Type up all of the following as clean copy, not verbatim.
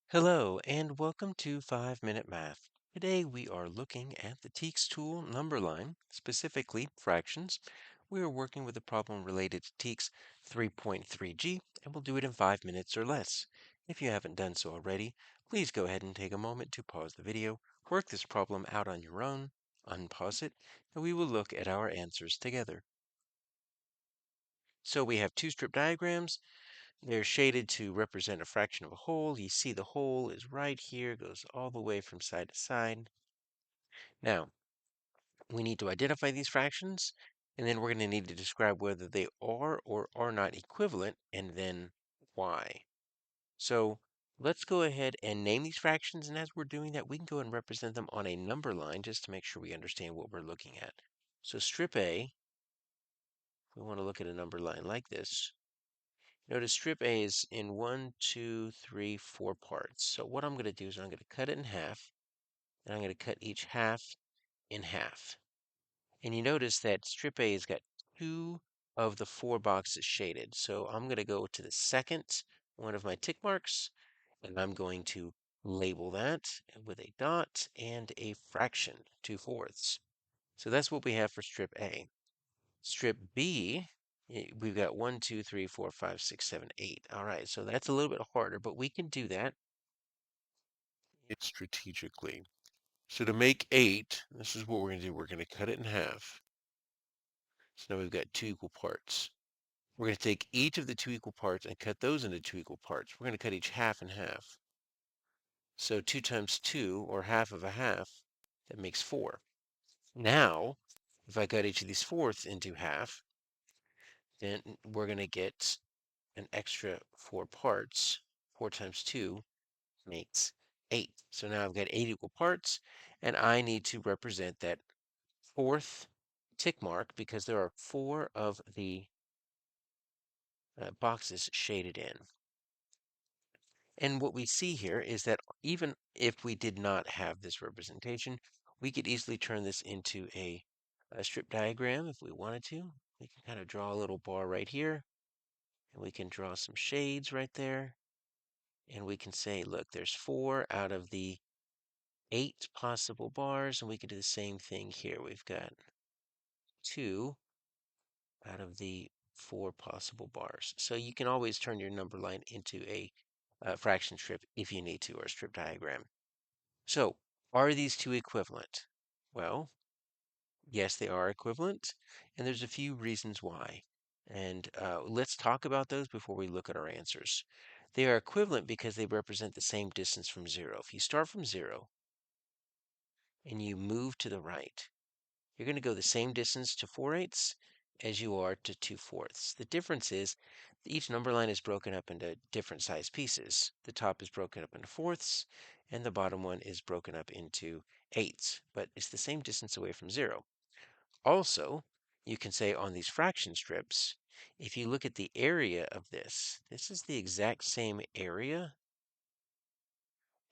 Hello, and welcome to 5 Minute Math. Today we are looking at the TEKS tool number line, specifically fractions. We are working with a problem related to TEKS 3.3g, and we'll do it in 5 minutes or less. If you haven't done so already, please go ahead and take a moment to pause the video, work this problem out on your own, unpause it, and we will look at our answers together. So we have two strip diagrams. They're shaded to represent a fraction of a whole. You see the whole is right here, goes all the way from side to side. Now, we need to identify these fractions, and then we're going to need to describe whether they are or are not equivalent, and then why. So let's go ahead and name these fractions, and as we're doing that, we can go and represent them on a number line just to make sure we understand what we're looking at. So strip A, we want to look at a number line like this. Notice strip A is in 1, 2, 3, 4 parts. So what I'm going to do is I'm going to cut it in half, and I'm going to cut each half in half. And you notice that strip A has got two of the four boxes shaded. So I'm going to go to the second one of my tick marks, and I'm going to label that with a dot and a fraction, 2/4. So that's what we have for strip A. Strip B, we've got 1, 2, 3, 4, 5, 6, 7, 8. All right, so that's a little bit harder, but we can do that strategically. So to make 8, this is what we're going to do. We're going to cut it in half. So now we've got two equal parts. We're going to take each of the two equal parts and cut those into two equal parts. We're going to cut each half in half. So 2 times 2, or half of a half, that makes 4. Now, if I cut each of these fourths into half, then we're going to get an extra 4 parts. 4 times 2 makes 8. So now I've got 8 equal parts, and I need to represent that fourth tick mark because there are 4 of the boxes shaded in. And what we see here is that even if we did not have this representation, we could easily turn this into a strip diagram if we wanted to. We can kind of draw a little bar right here, and we can draw some shades right there. And we can say, look, there's 4 out of the 8 possible bars, and we can do the same thing here. We've got 2 out of the 4 possible bars. So you can always turn your number line into a fraction strip if you need to, or a strip diagram. So are these two equivalent? Well, yes, they are equivalent, and there's a few reasons why. And let's talk about those before we look at our answers. They are equivalent because they represent the same distance from 0. If you start from 0 and you move to the right, you're going to go the same distance to 4/8 as you are to 2/4. The difference is that each number line is broken up into different size pieces. The top is broken up into fourths, and the bottom one is broken up into eighths, but it's the same distance away from 0. Also, you can say on these fraction strips, if you look at the area of this is the exact same area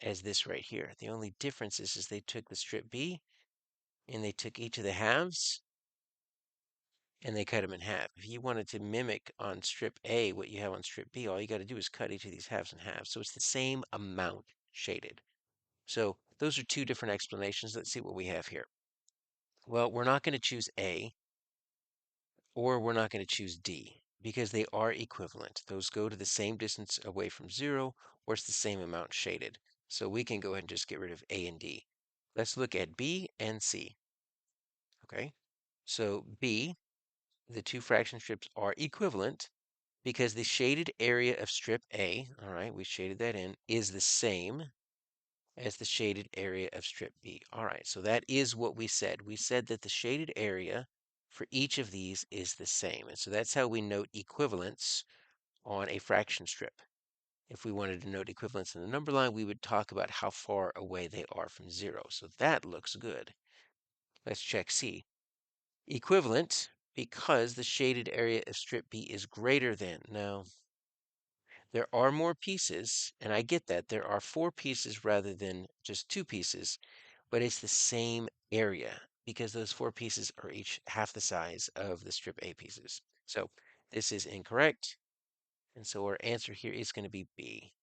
as this right here. The only difference is they took the strip B and they took each of the halves and they cut them in half. If you wanted to mimic on strip A what you have on strip B, all you got to do is cut each of these halves in half. So it's the same amount shaded. So those are two different explanations. Let's see what we have here. Well, we're not going to choose A, or we're not going to choose D, because they are equivalent. Those go to the same distance away from 0, or it's the same amount shaded. So we can go ahead and just get rid of A and D. Let's look at B and C. Okay, so B, the two fraction strips are equivalent because the shaded area of strip A, all right, we shaded that in, is the same as the shaded area of strip B. All right, so that is what we said. We said that the shaded area for each of these is the same. And so that's how we note equivalence on a fraction strip. If we wanted to note equivalence in the number line, we would talk about how far away they are from 0. So that looks good. Let's check C. Equivalent because the shaded area of strip B is greater than. Now, there are more pieces, and I get that. There are 4 pieces rather than just 2 pieces, but it's the same area because those 4 pieces are each half the size of the strip A pieces. So this is incorrect, and so our answer here is going to be B.